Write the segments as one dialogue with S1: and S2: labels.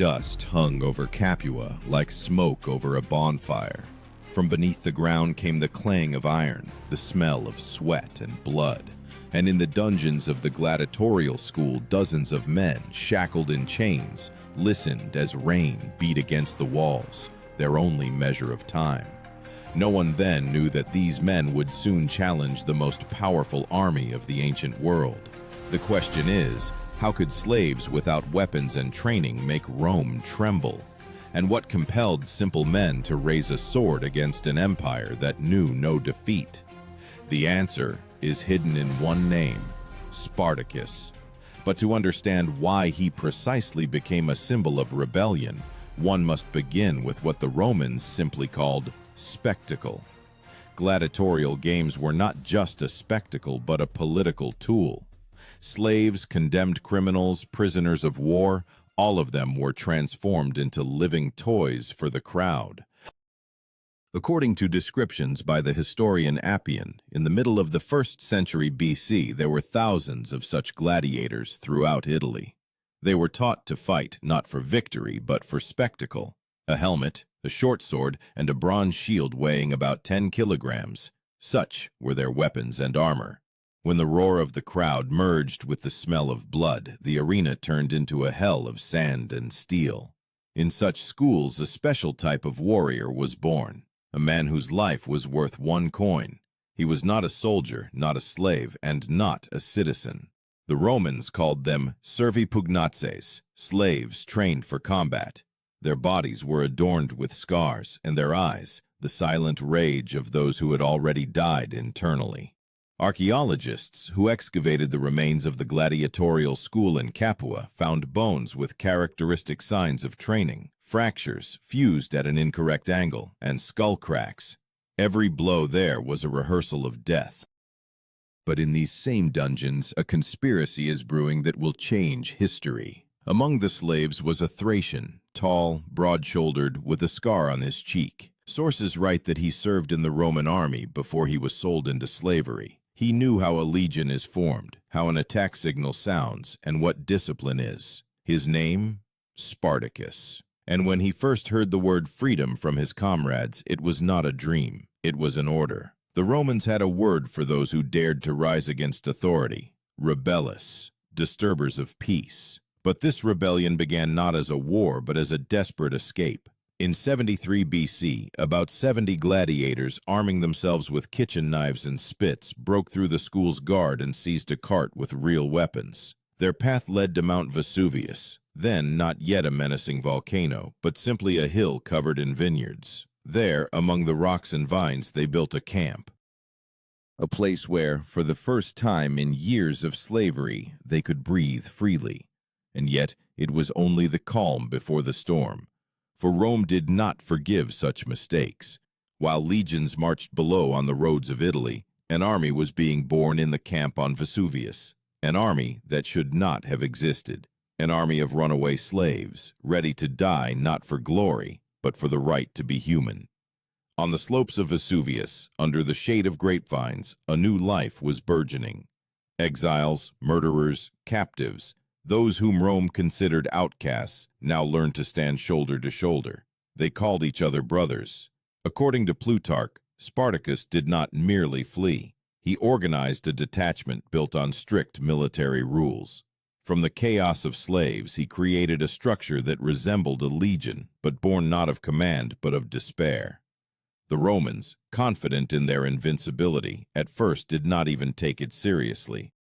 S1: dust hung over Capua like smoke over a bonfire. From beneath the ground came the clang of iron, the smell of sweat and blood. And in the dungeons of the gladiatorial school, dozens of men, shackled in chains, listened as rain beat against the walls, their only measure of time. No one then knew that these men would soon challenge the most powerful army of the ancient world. The question is, how could slaves without weapons and training make Rome tremble? And what compelled simple men to raise a sword against an empire that knew no defeat? The answer is hidden in one name, Spartacus. But to understand why he precisely became a symbol of rebellion, one must begin with what the Romans simply called spectacle. Gladiatorial games were not just a spectacle, but a political tool. Slaves, condemned criminals, prisoners of war, all of them were transformed into living toys for the crowd. According to descriptions by the historian Appian, in the middle of the 1st century BC, there were thousands of such gladiators throughout Italy. They were taught to fight not for victory, but for spectacle. A helmet, a short sword, and a bronze shield weighing about 10 kilograms. Such were their weapons and armor. When the roar of the crowd merged with the smell of blood, the arena turned into a hell of sand and steel. In such schools, a special type of warrior was born, a man whose life was worth 1 coin. He was not a soldier, not a slave, and not a citizen. The Romans called them servi pugnaces, slaves trained for combat. Their bodies were adorned with scars, and their eyes, the silent rage of those who had already died internally. Archaeologists who excavated the remains of the gladiatorial school in Capua found bones with characteristic signs of training, fractures fused at an incorrect angle, and skull cracks. Every blow there was a rehearsal of death. But in these same dungeons, a conspiracy is brewing that will change history. Among the slaves was a Thracian, tall, broad-shouldered, with a scar on his cheek. Sources write that he served in the Roman army before he was sold into slavery. He knew how a legion is formed, how an attack signal sounds, and what discipline is. His name? Spartacus. And when he first heard the word freedom from his comrades, it was not a dream, it was an order. The Romans had a word for those who dared to rise against authority: rebellis, disturbers of peace. But this rebellion began not as a war, but as a desperate escape. In 73 BC, about 70 gladiators, arming themselves with kitchen knives and spits, broke through the school's guard and seized a cart with real weapons. Their path led to Mount Vesuvius, then not yet a menacing volcano, but simply a hill covered in vineyards. There, among the rocks and vines, they built a camp. A place where, for the first time in years of slavery, they could breathe freely. And yet, it was only the calm before the storm. For Rome did not forgive such mistakes. While legions marched below on the roads of Italy, an army was being born in the camp on Vesuvius, an army that should not have existed, an army of runaway slaves, ready to die not for glory, but for the right to be human. On the slopes of Vesuvius, under the shade of grapevines, a new life was burgeoning. Exiles, murderers, captives, those whom Rome considered outcasts, now learned to stand shoulder to shoulder. They called each other brothers. According to Plutarch, Spartacus did not merely flee. He organized a detachment built on strict military rules. From the chaos of slaves, he created a structure that resembled a legion, but born not of command, but of despair. The Romans, confident in their invincibility, at first did not even take it seriously.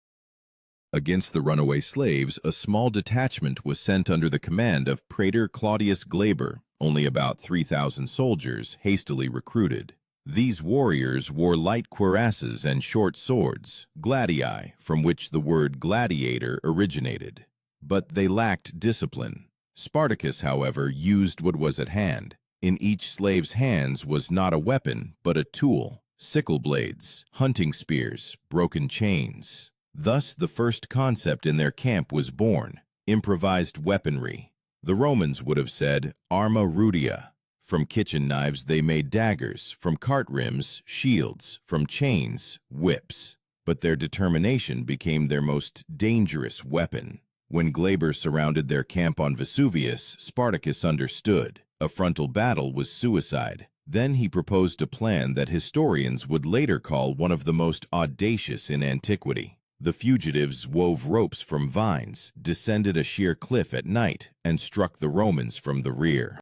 S1: Against the runaway slaves, a small detachment was sent under the command of Praetor Claudius Glaber, only about 3,000 soldiers, hastily recruited. These warriors wore light cuirasses and short swords, gladii, from which the word gladiator originated. But they lacked discipline. Spartacus, however, used what was at hand. In each slave's hands was not a weapon, but a tool: sickle blades, hunting spears, broken chains. Thus, the first concept in their camp was born: improvised weaponry. The Romans would have said arma rudia. From kitchen knives they made daggers, from cart rims, shields, from chains, whips. But their determination became their most dangerous weapon. When Glaber surrounded their camp on Vesuvius, Spartacus understood. A frontal battle was suicide. Then he proposed a plan that historians would later call one of the most audacious in antiquity. The fugitives wove ropes from vines, descended a sheer cliff at night, and struck the Romans from the rear.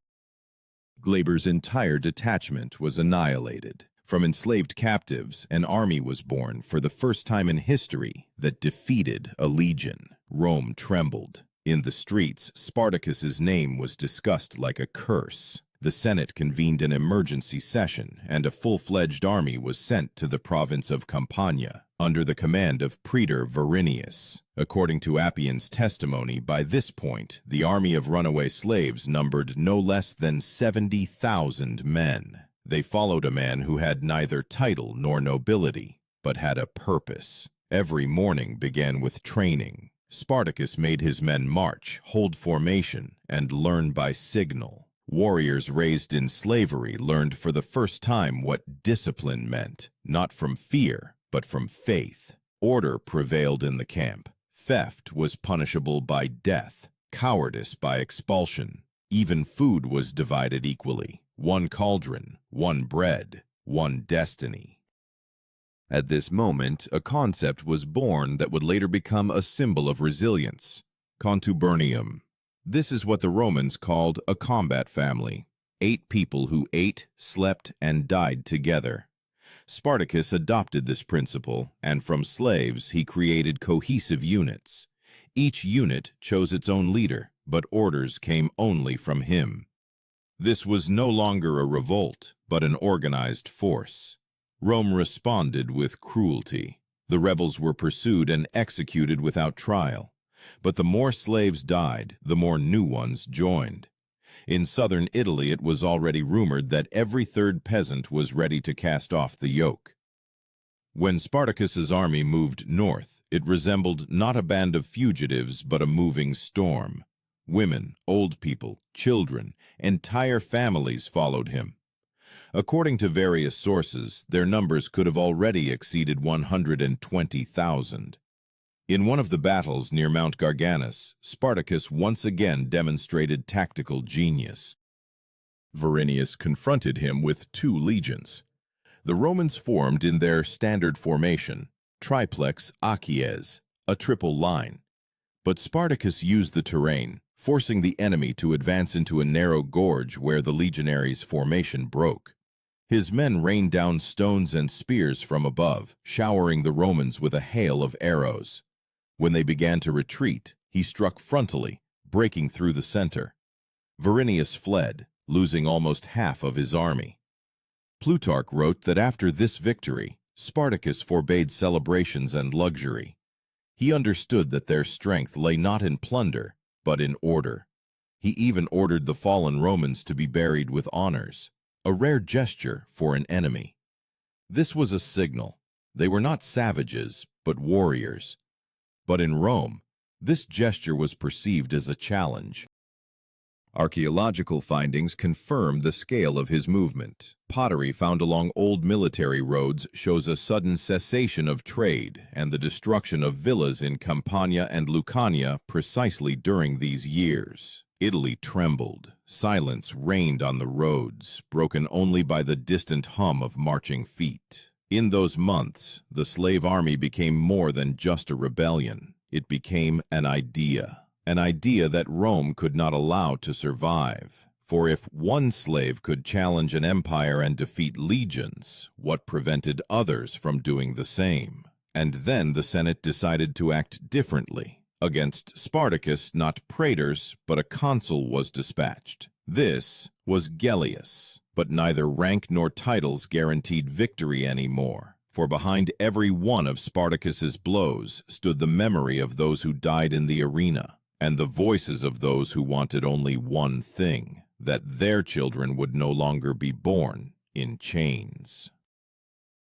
S1: Glaber's entire detachment was annihilated. From enslaved captives, an army was born for the first time in history that defeated a legion. Rome trembled. In the streets, Spartacus's name was discussed like a curse. The Senate convened an emergency session, and a full-fledged army was sent to the province of Campania, under the command of Praetor Verinius. According to Appian's testimony, by this point, the army of runaway slaves numbered no less than 70,000 men. They followed a man who had neither title nor nobility, but had a purpose. Every morning began with training. Spartacus made his men march, hold formation, and learn by signal. Warriors raised in slavery learned for the first time what discipline meant, not from fear, but from faith. Order prevailed in the camp. Theft was punishable by death, cowardice by expulsion. Even food was divided equally. One cauldron, one bread, one destiny. At this moment, a concept was born that would later become a symbol of resilience: contubernium. This is what the Romans called a combat family. 8 people who ate, slept, and died together. Spartacus adopted this principle, and from slaves he created cohesive units. Each unit chose its own leader, but orders came only from him. This was no longer a revolt, but an organized force. Rome responded with cruelty. The rebels were pursued and executed without trial. But the more slaves died, the more new ones joined. In southern Italy, it was already rumored that every third peasant was ready to cast off the yoke. When Spartacus's army moved north, it resembled not a band of fugitives, but a moving storm. Women, old people, children, entire families followed him. According to various sources, their numbers could have already exceeded 120,000. In one of the battles near Mount Garganus, Spartacus once again demonstrated tactical genius. Verinius confronted him with 2 legions. The Romans formed in their standard formation, triplex acies, a triple line. But Spartacus used the terrain, forcing the enemy to advance into a narrow gorge where the legionaries' formation broke. His men rained down stones and spears from above, showering the Romans with a hail of arrows. When they began to retreat, he struck frontally, breaking through the center. Verinius fled, losing almost half of his army. Plutarch wrote that after this victory, Spartacus forbade celebrations and luxury. He understood that their strength lay not in plunder, but in order. He even ordered the fallen Romans to be buried with honors, a rare gesture for an enemy. This was a signal. They were not savages, but warriors. But in Rome, this gesture was perceived as a challenge. Archaeological findings confirm the scale of his movement. Pottery found along old military roads shows a sudden cessation of trade and the destruction of villas in Campania and Lucania precisely during these years. Italy trembled. Silence reigned on the roads, broken only by the distant hum of marching feet. In those months, the slave army became more than just a rebellion. It became an idea that Rome could not allow to survive. For if one slave could challenge an empire and defeat legions, what prevented others from doing the same? And then the Senate decided to act differently. Against Spartacus, not praetors, but a consul was dispatched. This was Gellius. But neither rank nor titles guaranteed victory anymore, for behind every one of Spartacus's blows stood the memory of those who died in the arena, and the voices of those who wanted only one thing, that their children would no longer be born in chains.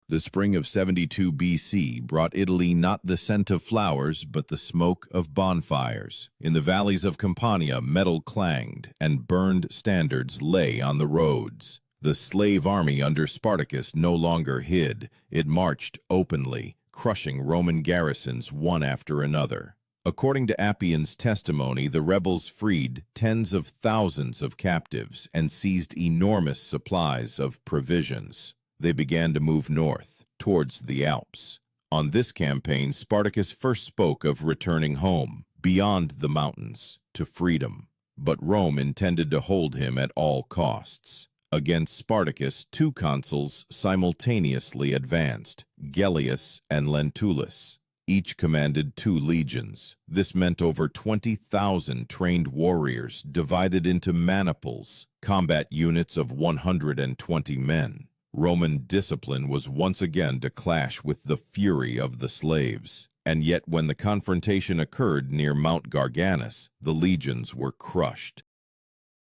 S1: The spring of 72 BC brought Italy not the scent of flowers, but the smoke of bonfires. In the valleys of Campania, metal clanged, and burned standards lay on the roads. The slave army under Spartacus no longer hid. It marched openly, crushing Roman garrisons one after another. According to Appian's testimony, the rebels freed tens of thousands of captives and seized enormous supplies of provisions. They began to move north, towards the Alps. On this campaign, Spartacus first spoke of returning home, beyond the mountains, to freedom. But Rome intended to hold him at all costs. Against Spartacus, two consuls simultaneously advanced, Gellius and Lentulus. Each commanded 2 legions. This meant over 20,000 trained warriors divided into maniples, combat units of 120 men. Roman discipline was once again to clash with the fury of the slaves. And yet when the confrontation occurred near Mount Garganus, the legions were crushed.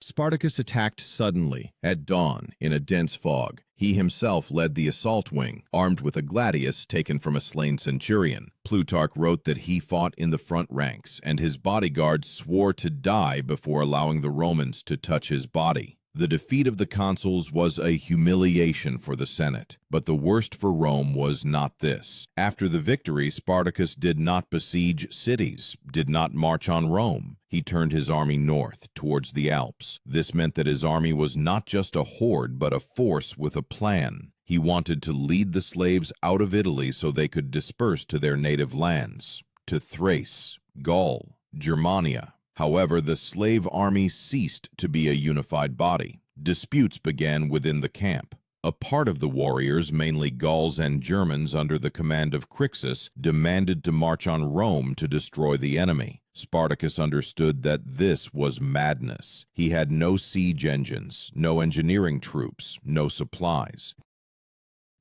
S1: Spartacus attacked suddenly, at dawn, in a dense fog. He himself led the assault wing, armed with a gladius taken from a slain centurion. Plutarch wrote that he fought in the front ranks, and his bodyguards swore to die before allowing the Romans to touch his body. The defeat of the consuls was a humiliation for the Senate, but the worst for Rome was not this. After the victory, Spartacus did not besiege cities, did not march on Rome. He turned his army north, towards the Alps. This meant that his army was not just a horde, but a force with a plan. He wanted to lead the slaves out of Italy so they could disperse to their native lands, to Thrace, Gaul, Germania. However, the slave army ceased to be a unified body. Disputes began within the camp. A part of the warriors, mainly Gauls and Germans under the command of Crixus, demanded to march on Rome to destroy the enemy. Spartacus understood that this was madness. He had no siege engines, no engineering troops, no supplies.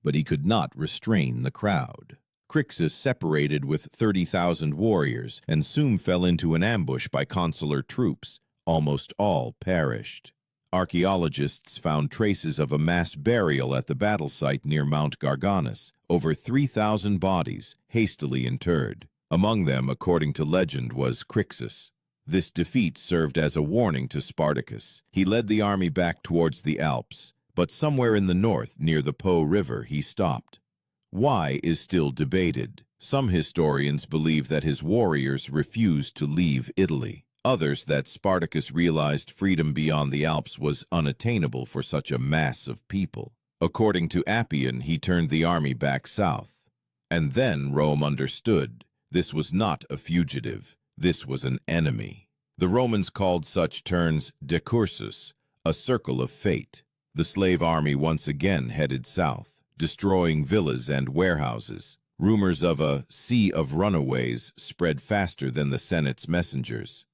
S1: But he could not restrain the crowd. Crixus separated with 30,000 warriors and soon fell into an ambush by consular troops. Almost all perished. Archaeologists found traces of a mass burial at the battle site near Mount Garganus, over 3,000 bodies hastily interred. Among them, according to legend, was Crixus. This defeat served as a warning to Spartacus. He led the army back towards the Alps, but somewhere in the north, near the Po River, he stopped. Why is still debated. Some historians believe that his warriors refused to leave Italy. Others that Spartacus realized freedom beyond the Alps was unattainable for such a mass of people. According to Appian, he turned the army back south. And then Rome understood. This was not a fugitive. This was an enemy. The Romans called such turns decursus, a circle of fate. The slave army once again headed south, destroying villas and warehouses. Rumors of a sea of runaways spread faster than the Senate's messengers.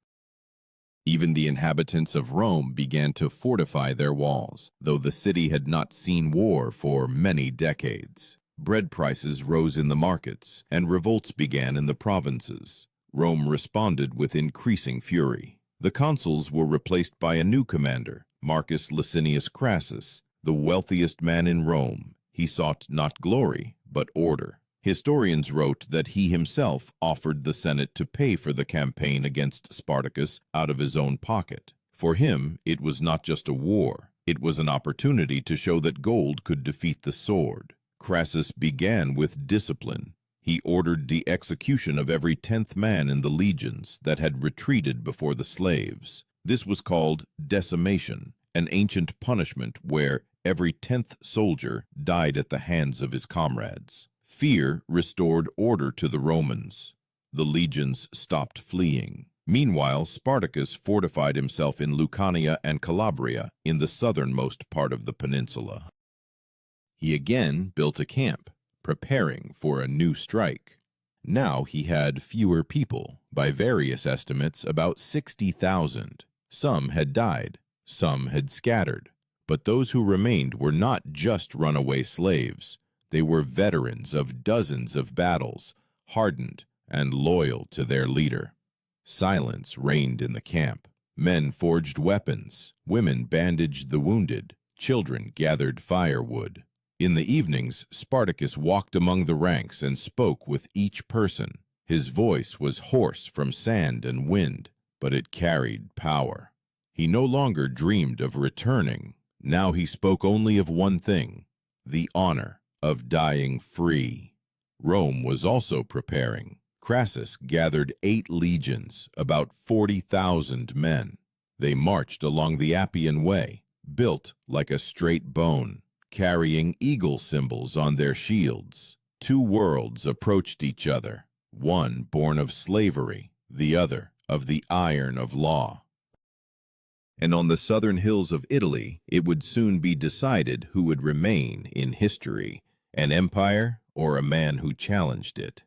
S1: Even the inhabitants of Rome began to fortify their walls, though the city had not seen war for many decades. Bread prices rose in the markets, and revolts began in the provinces. Rome responded with increasing fury. The consuls were replaced by a new commander, Marcus Licinius Crassus, the wealthiest man in Rome. He sought not glory, but order. Historians wrote that he himself offered the Senate to pay for the campaign against Spartacus out of his own pocket. For him, it was not just a war. It was an opportunity to show that gold could defeat the sword. Crassus began with discipline. He ordered the execution of every 10th man in the legions that had retreated before the slaves. This was called decimation, an ancient punishment where every 10th soldier died at the hands of his comrades. Fear restored order to the Romans. The legions stopped fleeing. Meanwhile, Spartacus fortified himself in Lucania and Calabria, in the southernmost part of the peninsula. He again built a camp, preparing for a new strike. Now he had fewer people, by various estimates about 60,000. Some had died, some had scattered. But those who remained were not just runaway slaves. They were veterans of dozens of battles, hardened and loyal to their leader. Silence reigned in the camp. Men forged weapons, women bandaged the wounded, children gathered firewood. In the evenings, Spartacus walked among the ranks and spoke with each person. His voice was hoarse from sand and wind, but it carried power. He no longer dreamed of returning. Now he spoke only of one thing, the honor of dying free. Rome was also preparing. Crassus gathered 8 legions, about 40,000 men. They marched along the Appian Way, built like a straight bone, carrying eagle symbols on their shields. 2 worlds approached each other, one born of slavery, the other of the iron of law. And on the southern hills of Italy, it would soon be decided who would remain in history, an empire or a man who challenged it.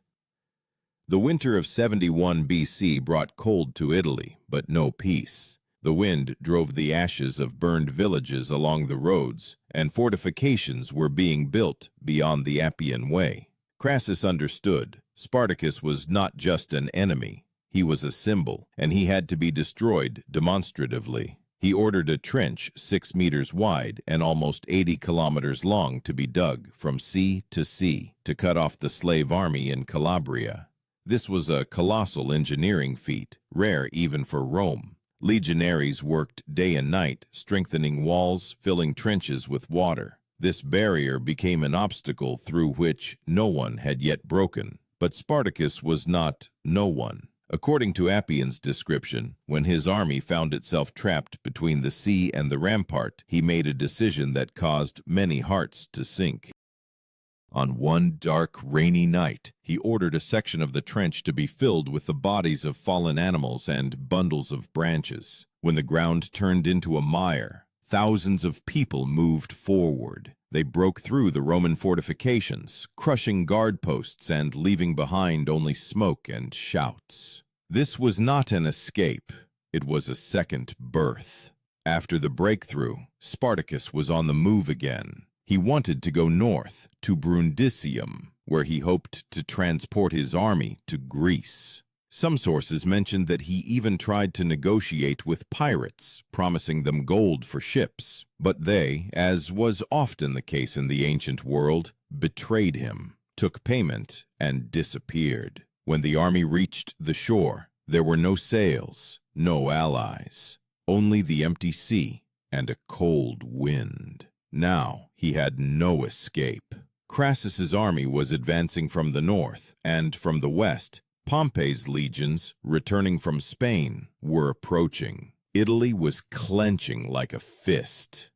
S1: The winter of 71 BC brought cold to Italy, but no peace. The wind drove the ashes of burned villages along the roads, and fortifications were being built beyond the Appian Way. Crassus understood Spartacus was not just an enemy. He was a symbol, and he had to be destroyed demonstratively. He ordered a trench 6 meters wide and almost 80 kilometers long to be dug from sea to cut off the slave army in Calabria. This was a colossal engineering feat, rare even for Rome. Legionaries worked day and night, strengthening walls, filling trenches with water. This barrier became an obstacle through which no one had yet broken. But Spartacus was not no one. According to Appian's description, when his army found itself trapped between the sea and the rampart, he made a decision that caused many hearts to sink. On one dark, rainy night, he ordered a section of the trench to be filled with the bodies of fallen animals and bundles of branches. When the ground turned into a mire, thousands of people moved forward. They broke through the Roman fortifications, crushing guard posts and leaving behind only smoke and shouts. This was not an escape. It was a second birth. After the breakthrough, Spartacus was on the move again. He wanted to go north, to Brundisium, where he hoped to transport his army to Greece. Some sources mentioned that he even tried to negotiate with pirates, promising them gold for ships. But they, as was often the case in the ancient world, betrayed him, took payment, and disappeared. When the army reached the shore, there were no sails, no allies, only the empty sea and a cold wind. Now he had no escape. Crassus's army was advancing from the north, and from the west, Pompey's legions, returning from Spain, were approaching. Italy was clenching like a fist.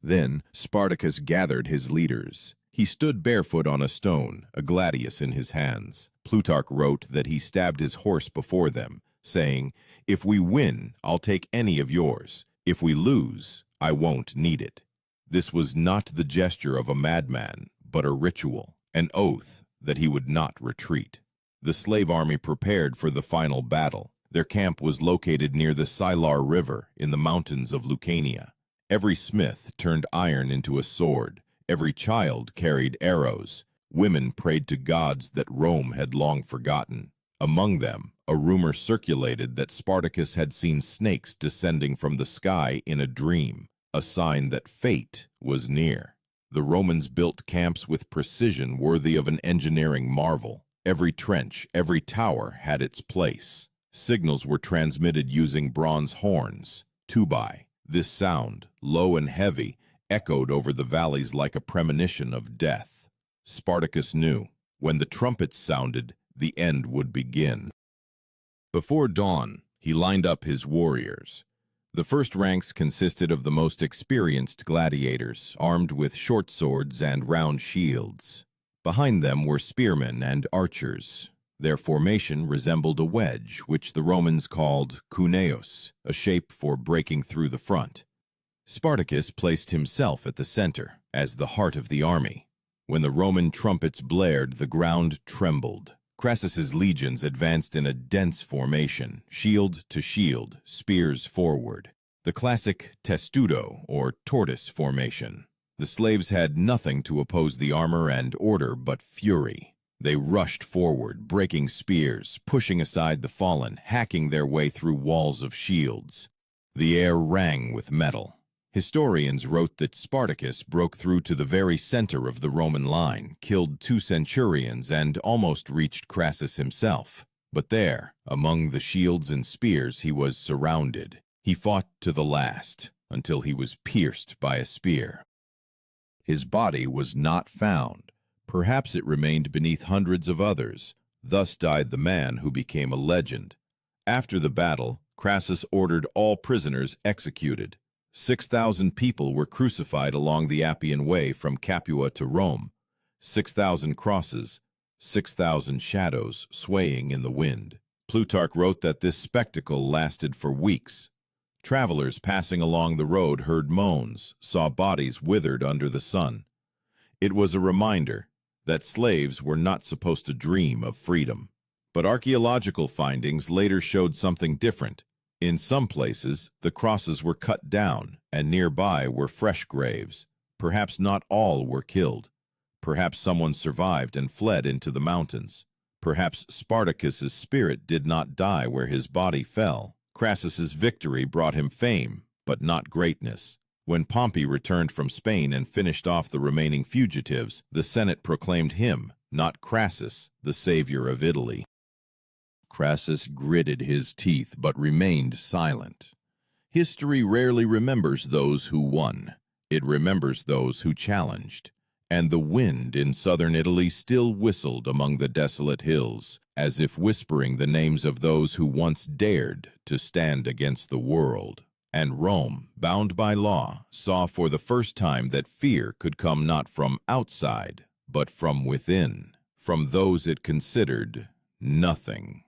S1: Then Spartacus gathered his leaders. He stood barefoot on a stone, a gladius in his hands. Plutarch wrote that he stabbed his horse before them, saying, "If we win, I'll take any of yours. If we lose, I won't need it." This was not the gesture of a madman, but a ritual, an oath that he would not retreat. The slave army prepared for the final battle. Their camp was located near the Silar River in the mountains of Lucania. Every smith turned iron into a sword. Every child carried arrows. Women prayed to gods that Rome had long forgotten. Among them, a rumor circulated that Spartacus had seen snakes descending from the sky in a dream, a sign that fate was near. The Romans built camps with precision worthy of an engineering marvel. Every trench, every tower had its place. Signals were transmitted using bronze horns, tubae. This sound, low and heavy, echoed over the valleys like a premonition of death. Spartacus knew, when the trumpets sounded, the end would begin. Before dawn, he lined up his warriors. The first ranks consisted of the most experienced gladiators, armed with short swords and round shields. Behind them were spearmen and archers. Their formation resembled a wedge, which the Romans called kuneos, a shape for breaking through the front. Spartacus placed himself at the center, as the heart of the army. When the Roman trumpets blared, the ground trembled. Crassus's legions advanced in a dense formation, shield to shield, spears forward. The classic testudo, or tortoise formation. The slaves had nothing to oppose the armor and order but fury. They rushed forward, breaking spears, pushing aside the fallen, hacking their way through walls of shields. The air rang with metal. Historians wrote that Spartacus broke through to the very center of the Roman line, killed 2 centurions, and almost reached Crassus himself. But there, among the shields and spears, he was surrounded. He fought to the last, until he was pierced by a spear. His body was not found. Perhaps it remained beneath hundreds of others, Thus died the man who became a legend. After the battle, Crassus ordered all prisoners executed. 6,000 people were crucified along the Appian Way from Capua to Rome. 6,000 crosses, 6,000 shadows swaying in the wind. Plutarch wrote that this spectacle lasted for weeks. Travelers passing along the road heard moans, saw bodies withered under the sun. It was a reminder that slaves were not supposed to dream of freedom. But archaeological findings later showed something different. In some places, the crosses were cut down, and nearby were fresh graves. Perhaps not all were killed. Perhaps someone survived and fled into the mountains. Perhaps Spartacus's spirit did not die where his body fell. Crassus's victory brought him fame, but not greatness. When Pompey returned from Spain and finished off the remaining fugitives, the Senate proclaimed him, not Crassus, the savior of Italy. Crassus gritted his teeth but remained silent. History rarely remembers those who won. It remembers those who challenged. And the wind in southern Italy still whistled among the desolate hills, as if whispering the names of those who once dared to stand against the world. And Rome, bound by law, saw for the first time that fear could come not from outside, but from within, from those it considered nothing.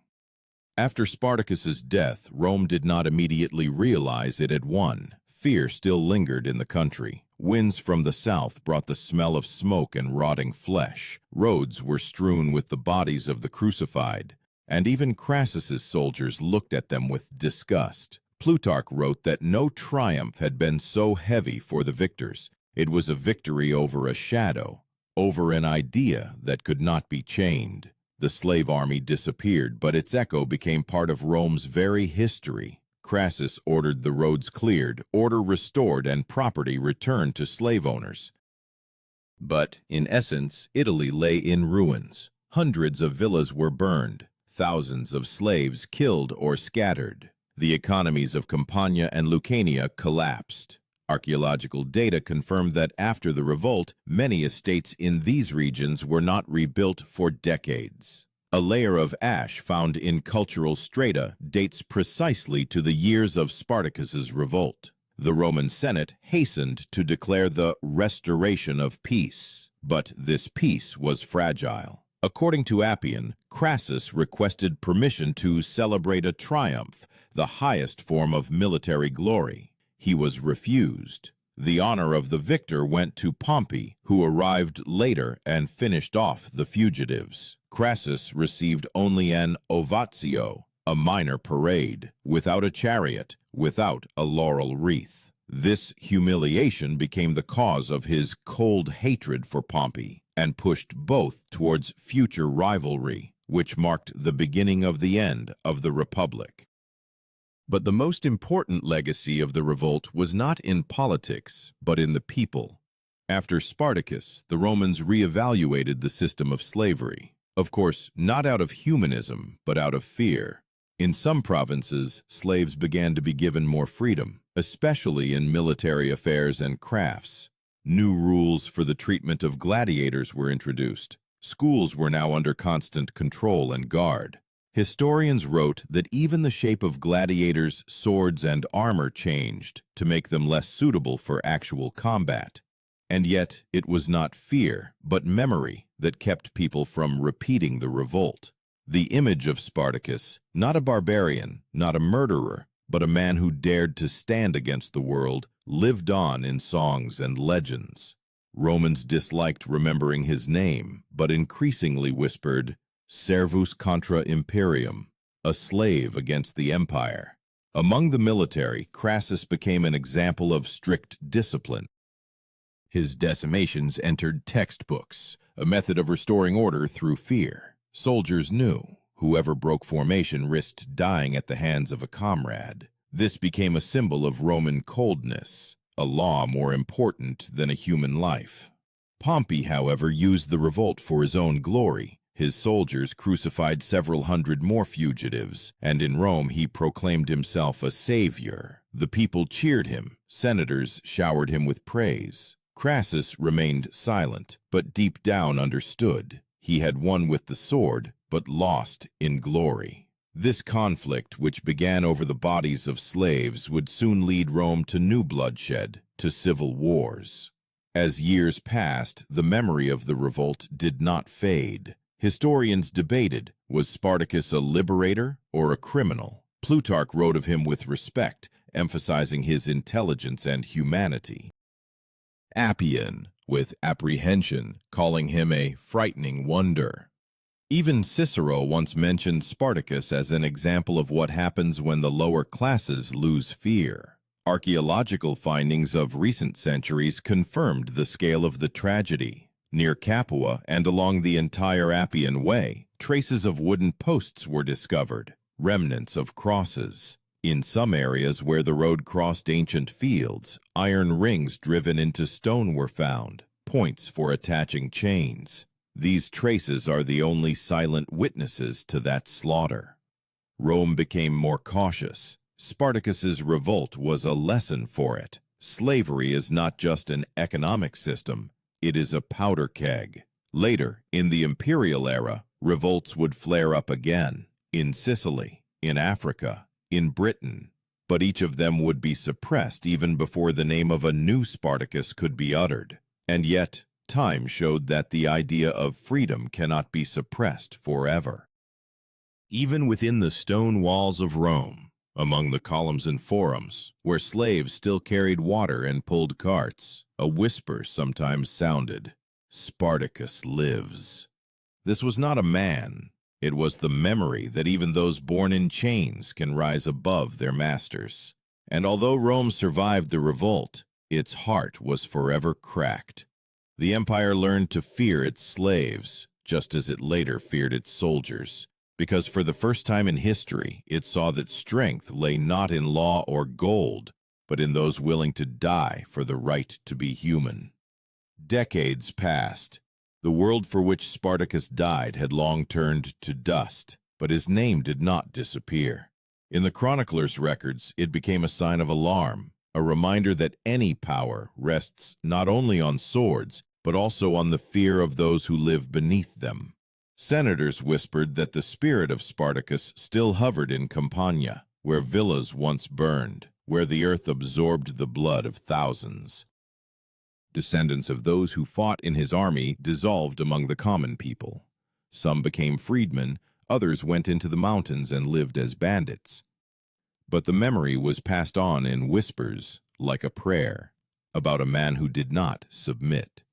S1: After Spartacus's death, Rome did not immediately realize it had won. Fear still lingered in the country. Winds from the south brought the smell of smoke and rotting flesh. Roads were strewn with the bodies of the crucified, and even Crassus's soldiers looked at them with disgust. Plutarch wrote that no triumph had been so heavy for the victors. It was a victory over a shadow, over an idea that could not be chained. The slave army disappeared, but its echo became part of Rome's very history. Crassus ordered the roads cleared, order restored, and property returned to slave owners. But, in essence, Italy lay in ruins. Hundreds of villas were burned, thousands of slaves killed or scattered. The economies of Campania and Lucania collapsed. Archaeological data confirmed that after the revolt, many estates in these regions were not rebuilt for decades. A layer of ash found in cultural strata dates precisely to the years of Spartacus's revolt. The Roman Senate hastened to declare the restoration of peace, but this peace was fragile. According to Appian, Crassus requested permission to celebrate a triumph, the highest form of military glory. He was refused. The honor of the victor went to Pompey, who arrived later and finished off the fugitives. Crassus received only an ovatio, a minor parade, without a chariot, without a laurel wreath. This humiliation became the cause of his cold hatred for Pompey and pushed both towards future rivalry, which marked the beginning of the end of the Republic. But the most important legacy of the revolt was not in politics, but in the people. After Spartacus, the Romans reevaluated the system of slavery. Of course, not out of humanism, but out of fear. In some provinces, slaves began to be given more freedom, especially in military affairs and crafts. New rules for the treatment of gladiators were introduced. Schools were now under constant control and guard. Historians wrote that even the shape of gladiators' swords and armor changed to make them less suitable for actual combat. And yet, it was not fear, but memory that kept people from repeating the revolt. The image of Spartacus, not a barbarian, not a murderer, but a man who dared to stand against the world, lived on in songs and legends. Romans disliked remembering his name, but increasingly whispered, "Servus contra imperium," a slave against the empire. Among the military, Crassus became an example of strict discipline. His decimations entered textbooks, a method of restoring order through fear. Soldiers knew whoever broke formation risked dying at the hands of a comrade. This became a symbol of Roman coldness, a law more important than a human life. Pompey, however, used the revolt for his own glory. His soldiers crucified several hundred more fugitives, and in Rome he proclaimed himself a savior. The people cheered him. Senators showered him with praise. Crassus remained silent, but deep down understood. He had won with the sword, but lost in glory. This conflict, which began over the bodies of slaves, would soon lead Rome to new bloodshed, to civil wars. As years passed, the memory of the revolt did not fade. Historians debated, was Spartacus a liberator or a criminal? Plutarch wrote of him with respect, emphasizing his intelligence and humanity. Appian, with apprehension, calling him a frightening wonder. Even Cicero once mentioned Spartacus as an example of what happens when the lower classes lose fear. Archaeological findings of recent centuries confirmed the scale of the tragedy. Near Capua and along the entire Appian Way, traces of wooden posts were discovered, remnants of crosses. In some areas where the road crossed ancient fields, iron rings driven into stone were found, points for attaching chains. These traces are the only silent witnesses to that slaughter. Rome became more cautious. Spartacus's revolt was a lesson for it. Slavery is not just an economic system, it is a powder keg. Later, in the imperial era, revolts would flare up again, in Sicily, in Africa, in Britain, but each of them would be suppressed even before the name of a new Spartacus could be uttered. And yet, time showed that the idea of freedom cannot be suppressed forever. Even within the stone walls of Rome, among the columns and forums, where slaves still carried water and pulled carts, a whisper sometimes sounded, "Spartacus lives." This was not a man. It was the memory that even those born in chains can rise above their masters. And although Rome survived the revolt, its heart was forever cracked. The empire learned to fear its slaves, just as it later feared its soldiers, because for the first time in history, it saw that strength lay not in law or gold, but in those willing to die for the right to be human. Decades passed. The world for which Spartacus died had long turned to dust, but his name did not disappear. In the chronicler's records, it became a sign of alarm, a reminder that any power rests not only on swords, but also on the fear of those who live beneath them. Senators whispered that the spirit of Spartacus still hovered in Campania, where villas once burned, where the earth absorbed the blood of thousands. Descendants of those who fought in his army dissolved among the common people. Some became freedmen, others went into the mountains and lived as bandits. But the memory was passed on in whispers, like a prayer, about a man who did not submit.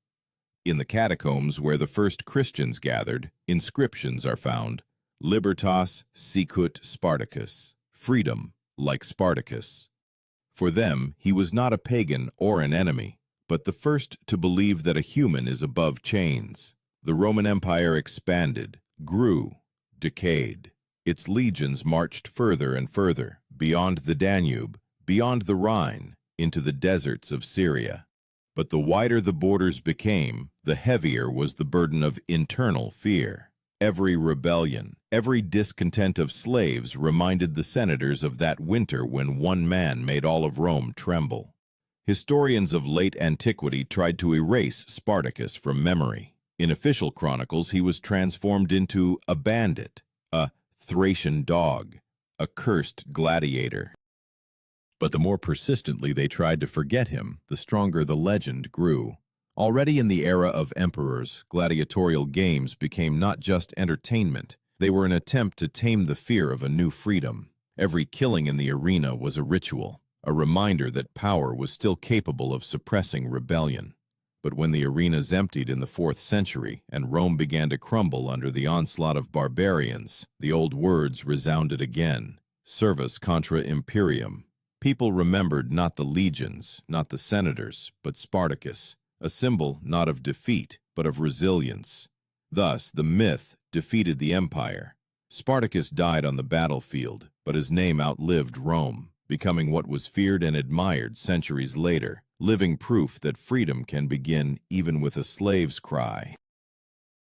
S1: In the catacombs where the first Christians gathered, inscriptions are found, Libertas sicut Spartacus, freedom like Spartacus. For them, he was not a pagan or an enemy, but the first to believe that a human is above chains. The Roman Empire expanded, grew, decayed. Its legions marched further and further, beyond the Danube, beyond the Rhine, into the deserts of Syria. But the wider the borders became, the heavier was the burden of internal fear. Every rebellion, every discontent of slaves reminded the senators of that winter when one man made all of Rome tremble. Historians of late antiquity tried to erase Spartacus from memory. In official chronicles, he was transformed into a bandit, a Thracian dog, a cursed gladiator. But the more persistently they tried to forget him, the stronger the legend grew. Already in the era of emperors, gladiatorial games became not just entertainment. They were an attempt to tame the fear of a new freedom. Every killing in the arena was a ritual, a reminder that power was still capable of suppressing rebellion. But when the arenas emptied in the 4th century and Rome began to crumble under the onslaught of barbarians, the old words resounded again, servus contra imperium. People remembered not the legions, not the senators, but Spartacus, a symbol not of defeat, but of resilience. Thus, the myth defeated the empire. Spartacus died on the battlefield, but his name outlived Rome, becoming what was feared and admired centuries later, living proof that freedom can begin even with a slave's cry.